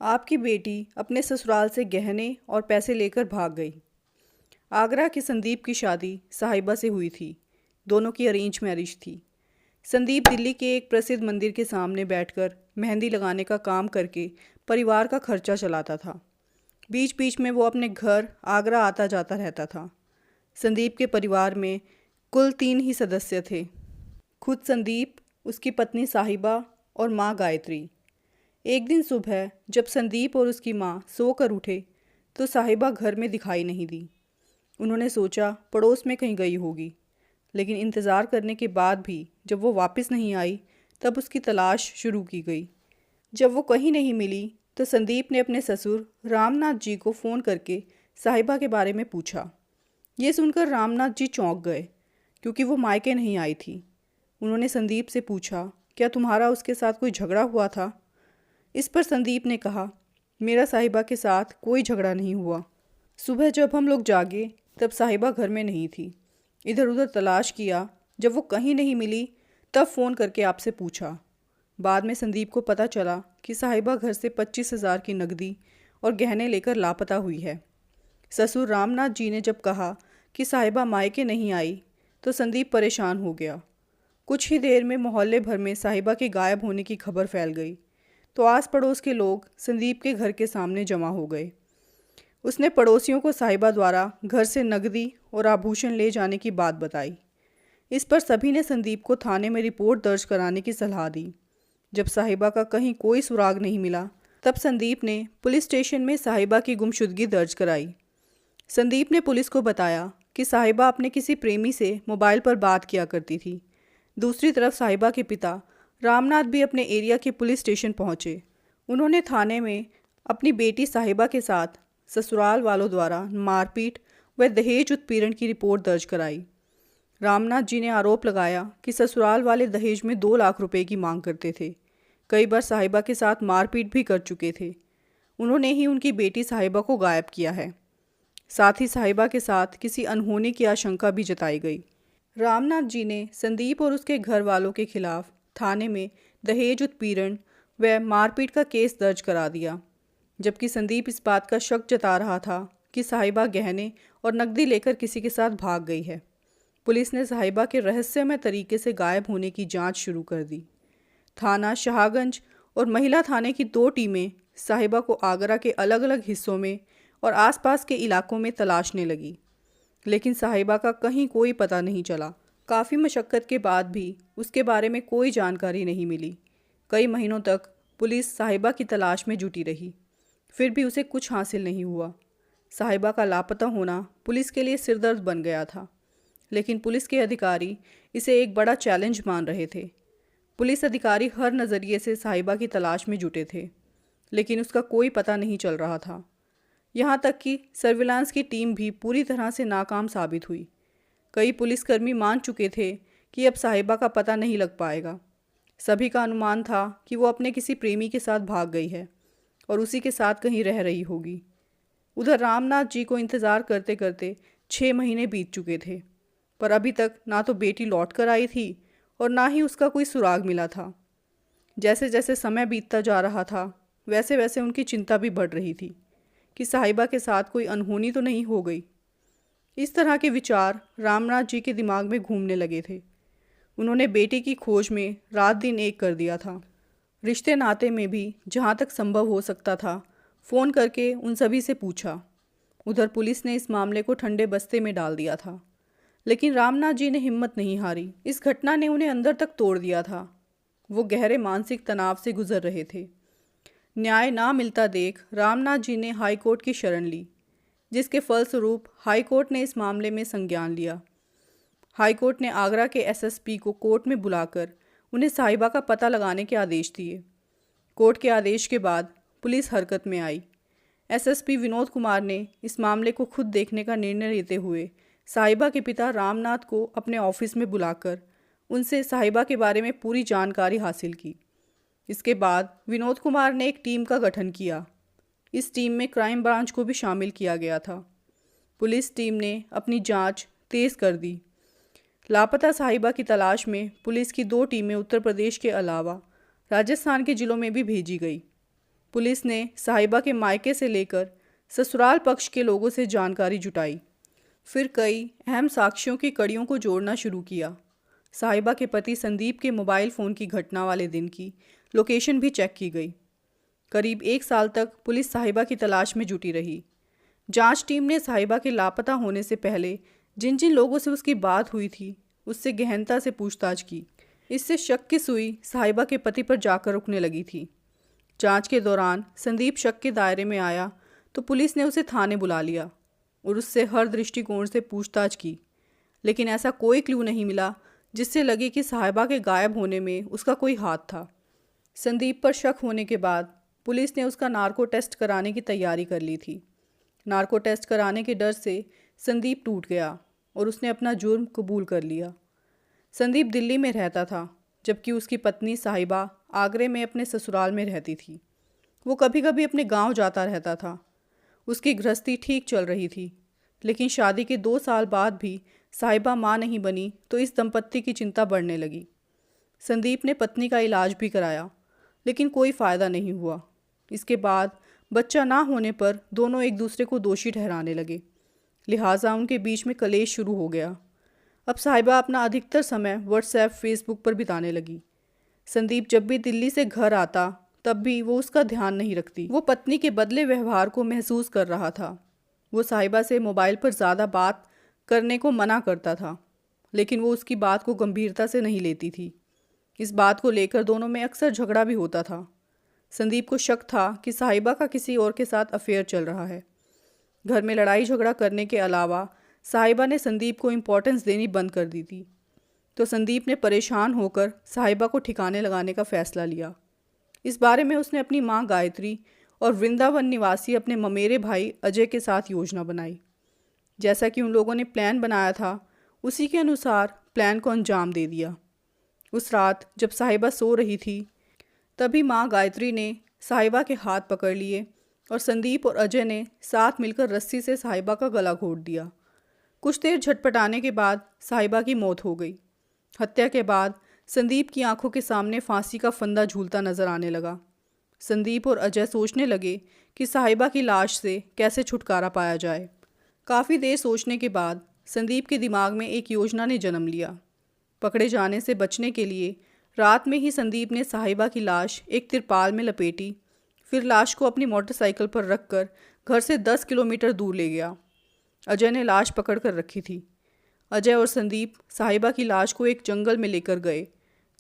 आपकी बेटी अपने ससुराल से गहने और पैसे लेकर भाग गई। आगरा के संदीप की शादी साहिबा से हुई थी। दोनों की अरेंज मैरिज थी। संदीप दिल्ली के एक प्रसिद्ध मंदिर के सामने बैठकर मेहंदी लगाने का काम करके परिवार का खर्चा चलाता था। बीच बीच में वो अपने घर आगरा आता जाता रहता था। संदीप के परिवार में कुल 3 ही सदस्य थे। खुद संदीप, उसकी पत्नी साहिबा और माँ गायत्री। एक दिन सुबह जब संदीप और उसकी माँ सोकर उठे तो साहिबा घर में दिखाई नहीं दी। उन्होंने सोचा पड़ोस में कहीं गई होगी, लेकिन इंतज़ार करने के बाद भी जब वो वापस नहीं आई तब उसकी तलाश शुरू की गई। जब वो कहीं नहीं मिली तो संदीप ने अपने ससुर रामनाथ जी को फ़ोन करके साहिबा के बारे में पूछा। ये सुनकर रामनाथ जी चौंक गए, क्योंकि वो मायके नहीं आई थी। उन्होंने संदीप से पूछा, क्या तुम्हारा उसके साथ कोई झगड़ा हुआ था? इस पर संदीप ने कहा, मेरा साहिबा के साथ कोई झगड़ा नहीं हुआ। सुबह जब हम लोग जागे तब साहिबा घर में नहीं थी। इधर उधर तलाश किया, जब वो कहीं नहीं मिली तब फ़ोन करके आपसे पूछा। बाद में संदीप को पता चला कि साहिबा घर से 25,000 की नकदी और गहने लेकर लापता हुई है। ससुर रामनाथ जी ने जब कहा कि साहिबा मायके नहीं आई तो संदीप परेशान हो गया। कुछ ही देर में मोहल्ले भर में साहिबा के गायब होने की खबर फैल गई तो आस पड़ोस के लोग संदीप के घर के सामने जमा हो गए। उसने पड़ोसियों को साहिबा द्वारा घर से नकदी और आभूषण ले जाने की बात बताई। इस पर सभी ने संदीप को थाने में रिपोर्ट दर्ज कराने की सलाह दी। जब साहिबा का कहीं कोई सुराग नहीं मिला तब संदीप ने पुलिस स्टेशन में साहिबा की गुमशुदगी दर्ज कराई। संदीप ने पुलिस को बताया कि साहिबा अपने किसी प्रेमी से मोबाइल पर बात किया करती थी। दूसरी तरफ साहिबा के पिता रामनाथ भी अपने एरिया के पुलिस स्टेशन पहुंचे। उन्होंने थाने में अपनी बेटी साहिबा के साथ ससुराल वालों द्वारा मारपीट व दहेज उत्पीड़न की रिपोर्ट दर्ज कराई। रामनाथ जी ने आरोप लगाया कि ससुराल वाले दहेज में 2 लाख रुपए की मांग करते थे। कई बार साहिबा के साथ मारपीट भी कर चुके थे। उन्होंने ही उनकी बेटी साहिबा को गायब किया है। साथ ही साहिबा के साथ किसी अनहोनी की आशंका भी जताई गई। रामनाथ जी ने संदीप और उसके घर वालों के खिलाफ थाने में दहेज उत्पीड़न व मारपीट का केस दर्ज करा दिया, जबकि संदीप इस बात का शक जता रहा था कि साहिबा गहने और नकदी लेकर किसी के साथ भाग गई है। पुलिस ने साहिबा के रहस्यमय तरीके से गायब होने की जांच शुरू कर दी। थाना शाहगंज और महिला थाने की 2 टीमें साहिबा को आगरा के अलग अलग हिस्सों में और आसपास के इलाकों में तलाशने लगी, लेकिन साहिबा का कहीं कोई पता नहीं चला। काफ़ी मशक्क़त के बाद भी उसके बारे में कोई जानकारी नहीं मिली। कई महीनों तक पुलिस साहिबा की तलाश में जुटी रही, फिर भी उसे कुछ हासिल नहीं हुआ। साहिबा का लापता होना पुलिस के लिए सिरदर्द बन गया था, लेकिन पुलिस के अधिकारी इसे एक बड़ा चैलेंज मान रहे थे। पुलिस अधिकारी हर नज़रिए से साहिबा की तलाश में जुटे थे, लेकिन उसका कोई पता नहीं चल रहा था। यहाँ तक कि सर्विलांस की टीम भी पूरी तरह से नाकाम साबित हुई। कई पुलिसकर्मी मान चुके थे कि अब साहिबा का पता नहीं लग पाएगा। सभी का अनुमान था कि वो अपने किसी प्रेमी के साथ भाग गई है और उसी के साथ कहीं रह रही होगी। उधर रामनाथ जी को इंतज़ार करते करते 6 महीने बीत चुके थे, पर अभी तक ना तो बेटी लौट कर आई थी और ना ही उसका कोई सुराग मिला था। जैसे जैसे समय बीतता जा रहा था वैसे वैसे उनकी चिंता भी बढ़ रही थी कि साहिबा के साथ कोई अनहोनी तो नहीं हो गई। इस तरह के विचार रामनाथ जी के दिमाग में घूमने लगे थे। उन्होंने बेटी की खोज में रात दिन एक कर दिया था। रिश्ते नाते में भी जहाँ तक संभव हो सकता था फ़ोन करके उन सभी से पूछा। उधर पुलिस ने इस मामले को ठंडे बस्ते में डाल दिया था, लेकिन रामनाथ जी ने हिम्मत नहीं हारी। इस घटना ने उन्हें अंदर तक तोड़ दिया था। वो गहरे मानसिक तनाव से गुजर रहे थे। न्याय ना मिलता देख रामनाथ जी ने हाई कोर्ट की शरण ली, जिसके फलस्वरूप हाई कोर्ट ने इस मामले में संज्ञान लिया। हाई कोर्ट ने आगरा के एसएसपी को कोर्ट में बुलाकर उन्हें साहिबा का पता लगाने के आदेश दिए। कोर्ट के आदेश के बाद पुलिस हरकत में आई। एसएसपी विनोद कुमार ने इस मामले को खुद देखने का निर्णय लेते हुए साहिबा के पिता रामनाथ को अपने ऑफिस में बुलाकर उनसे साहिबा के बारे में पूरी जानकारी हासिल की। इसके बाद विनोद कुमार ने एक टीम का गठन किया। इस टीम में क्राइम ब्रांच को भी शामिल किया गया था। पुलिस टीम ने अपनी जांच तेज़ कर दी। लापता साहिबा की तलाश में पुलिस की 2 टीमें उत्तर प्रदेश के अलावा राजस्थान के ज़िलों में भी भेजी गई। पुलिस ने साहिबा के मायके से लेकर ससुराल पक्ष के लोगों से जानकारी जुटाई। फिर कई अहम साक्ष्यों की कड़ियों को जोड़ना शुरू किया। साहिबा के पति संदीप के मोबाइल फ़ोन की घटना वाले दिन की लोकेशन भी चेक की गई। करीब 1 साल तक पुलिस साहिबा की तलाश में जुटी रही। जांच टीम ने साहिबा के लापता होने से पहले जिन जिन लोगों से उसकी बात हुई थी उससे गहनता से पूछताछ की। इससे शक की सुई साहिबा के पति पर जाकर रुकने लगी थी। जांच के दौरान संदीप शक के दायरे में आया तो पुलिस ने उसे थाने बुला लिया और उससे हर दृष्टिकोण से पूछताछ की, लेकिन ऐसा कोई क्लू नहीं मिला जिससे लगे कि साहिबा के गायब होने में उसका कोई हाथ था। संदीप पर शक होने के बाद पुलिस ने उसका नार्को टेस्ट कराने की तैयारी कर ली थी। नार्को टेस्ट कराने के डर से संदीप टूट गया और उसने अपना जुर्म कबूल कर लिया। संदीप दिल्ली में रहता था, जबकि उसकी पत्नी साहिबा आगरे में अपने ससुराल में रहती थी। वो कभी कभी अपने गांव जाता रहता था। उसकी गृहस्थी ठीक चल रही थी, लेकिन शादी के 2 साल बाद भी साहिबा माँ नहीं बनी तो इस दंपत्ति की चिंता बढ़ने लगी। संदीप ने पत्नी का इलाज भी कराया, लेकिन कोई फ़ायदा नहीं हुआ। इसके बाद बच्चा ना होने पर दोनों एक दूसरे को दोषी ठहराने लगे, लिहाजा उनके बीच में कलेश शुरू हो गया। अब साहिबा अपना अधिकतर समय व्हाट्सएप, फेसबुक पर बिताने लगी। संदीप जब भी दिल्ली से घर आता तब भी वो उसका ध्यान नहीं रखती। वो पत्नी के बदले व्यवहार को महसूस कर रहा था। वो साहिबा से मोबाइल पर ज़्यादा बात करने को मना करता था, लेकिन वो उसकी बात को गंभीरता से नहीं लेती थी। इस बात को लेकर दोनों में अक्सर झगड़ा भी होता था। संदीप को शक था कि साहिबा का किसी और के साथ अफेयर चल रहा है। घर में लड़ाई झगड़ा करने के अलावा साहिबा ने संदीप को इम्पोर्टेंस देनी बंद कर दी थी, तो संदीप ने परेशान होकर साहिबा को ठिकाने लगाने का फ़ैसला लिया। इस बारे में उसने अपनी माँ गायत्री और वृंदावन निवासी अपने ममेरे भाई अजय के साथ योजना बनाई। जैसा कि उन लोगों ने प्लान बनाया था, उसी के अनुसार प्लान को अंजाम दे दिया। उस रात जब साहिबा सो रही थी, तभी माँ गायत्री ने साहिबा के हाथ पकड़ लिए और संदीप और अजय ने साथ मिलकर रस्सी से साहिबा का गला घोट दिया। कुछ देर झटपटाने के बाद साहिबा की मौत हो गई। हत्या के बाद संदीप की आंखों के सामने फांसी का फंदा झूलता नजर आने लगा। संदीप और अजय सोचने लगे कि साहिबा की लाश से कैसे छुटकारा पाया जाए। काफ़ी देर सोचने के बाद संदीप के दिमाग में एक योजना ने जन्म लिया। पकड़े जाने से बचने के लिए रात में ही संदीप ने साहिबा की लाश एक तिरपाल में लपेटी, फिर लाश को अपनी मोटरसाइकिल पर रखकर घर से 10 किलोमीटर दूर ले गया। अजय ने लाश पकड़ कर रखी थी। अजय और संदीप साहिबा की लाश को एक जंगल में लेकर गए,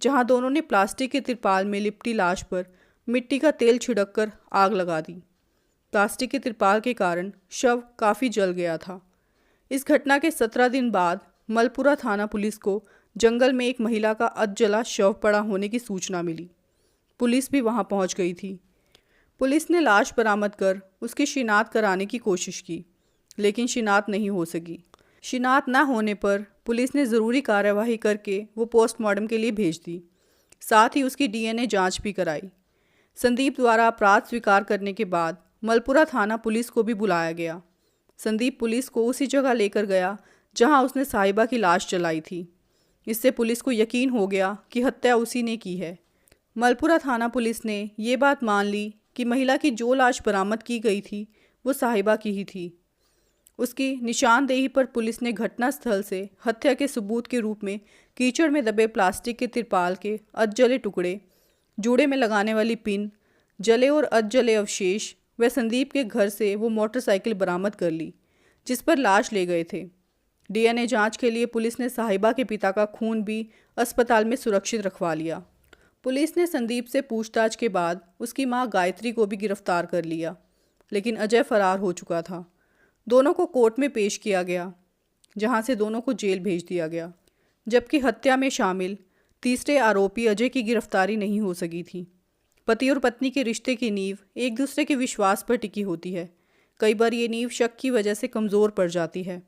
जहां दोनों ने प्लास्टिक के तिरपाल में लिपटी लाश पर मिट्टी का तेल छिड़क कर आग लगा दी। प्लास्टिक के तिरपाल के कारण शव काफ़ी जल गया था। इस घटना के 17 दिन बाद मलपुरा थाना पुलिस को जंगल में एक महिला का अधजला शव पड़ा होने की सूचना मिली। पुलिस भी वहां पहुंच गई थी। पुलिस ने लाश बरामद कर उसकी शिनाख्त कराने की कोशिश की, लेकिन शिनाख्त नहीं हो सकी। शिनाख्त न होने पर पुलिस ने ज़रूरी कार्यवाही करके वो पोस्टमार्टम के लिए भेज दी। साथ ही उसकी डीएनए जांच भी कराई। संदीप द्वारा अपराध स्वीकार करने के बाद मलपुरा थाना पुलिस को भी बुलाया गया। संदीप पुलिस को उसी जगह लेकर गया जहां उसने साहिबा की लाश जलाई थी। इससे पुलिस को यकीन हो गया कि हत्या उसी ने की है। मलपुरा थाना पुलिस ने ये बात मान ली कि महिला की जो लाश बरामद की गई थी वो साहिबा की ही थी। उसकी निशानदेही पर पुलिस ने घटनास्थल से हत्या के सबूत के रूप में कीचड़ में दबे प्लास्टिक के तिरपाल के अधजले टुकड़े, जूड़े में लगाने वाली पिन, जले और अधजले अवशेष व संदीप के घर से वो मोटरसाइकिल बरामद कर ली जिस पर लाश ले गए थे। डीएनए जांच के लिए पुलिस ने साहिबा के पिता का खून भी अस्पताल में सुरक्षित रखवा लिया। पुलिस ने संदीप से पूछताछ के बाद उसकी मां गायत्री को भी गिरफ्तार कर लिया, लेकिन अजय फरार हो चुका था। दोनों को कोर्ट में पेश किया गया, जहां से दोनों को जेल भेज दिया गया, जबकि हत्या में शामिल तीसरे आरोपी अजय की गिरफ्तारी नहीं हो सकी थी। पति और पत्नी के रिश्ते की नींव एक दूसरे के विश्वास पर टिकी होती है। कई बार ये नींव शक की वजह से कमज़ोर पड़ जाती है।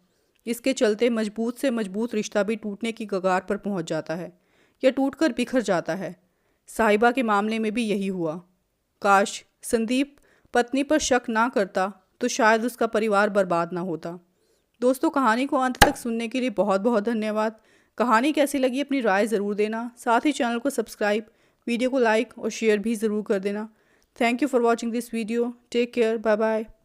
इसके चलते मजबूत से मजबूत रिश्ता भी टूटने की कगार पर पहुंच जाता है या टूटकर बिखर जाता है। साहिबा के मामले में भी यही हुआ। काश संदीप पत्नी पर शक ना करता तो शायद उसका परिवार बर्बाद ना होता। दोस्तों, कहानी को अंत तक सुनने के लिए बहुत बहुत धन्यवाद। कहानी कैसी लगी अपनी राय ज़रूर देना। साथ ही चैनल को सब्सक्राइब, वीडियो को लाइक और शेयर भी ज़रूर कर देना। Thank you for watching this video. Take care. Bye bye.